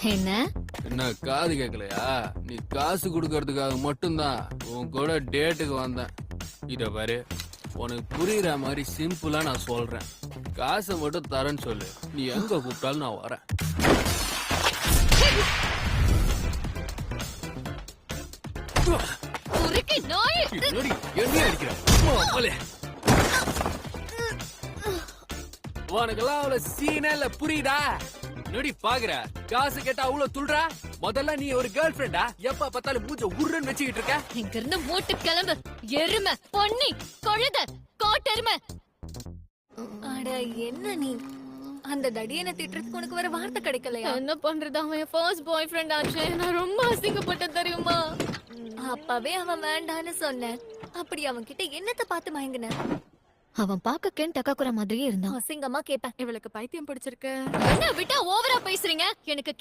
என்ன என்ன காது கேட்கலையா? நீ காசு கொடுக்கறதுக்காக மட்டும்தான் உன் கூட டேட்டுக்கு வந்தேன். இத பாரு, உனக்கு புரியுற மாதிரி சிம்பிளா நான் சொல்றேன். காசை மட்டும் தரேன்னு சொல்லு, நீ எங்க கூப்பிட்டாலும் நான் வரேன். குறுக்கி நாய். என்னடி என்ன அடிக்கிற? போலே. உனக்கெல்லாம் அவ்வளவு சீனே இல்ல, புரியுதா? நடி பாக்குற, காசு கேட்டா அவ்வளவு துள்றா. முதல்ல நீ ஒரு கேர்ள் ஃபிரெண்டா? எப்ப பார்த்தாலும் மூஞ்ச உருன்னு வச்சுக்கிட்டு இருக்க. இங்க இருந்து மூட்டு கிளம்பு. எருமை, பொன்னி, கழுத, காட்டெருமை. அட என்ன நீ அந்த தடியனை திட்டுறதுக்கு உனக்கு வேற வார்த்தை கிடைக்கலையா? என்ன பண்றது, அவன் என் ஃபர்ஸ்ட் பாய் ஃப்ரெண்ட் ஆச்சு. நான் ரொம்ப அசிங்கப்பட்டேன் தெரியுமா? அப்பவே அவன் வேண்டான்னு சொன்னேன். அப்படி அவன் கிட்ட என்னத்த பார்த்து மயங்கின? அவன் பாக்க கென் டக்காக்குற மாதிரியே இருந்தான். அசிங்கமா கேப்பேன். இவளுக்கு பைத்தியம் பிடிச்சிருக்கு. என்ன விட்டா ஓவரா பேசுறீங்க? எனக்கு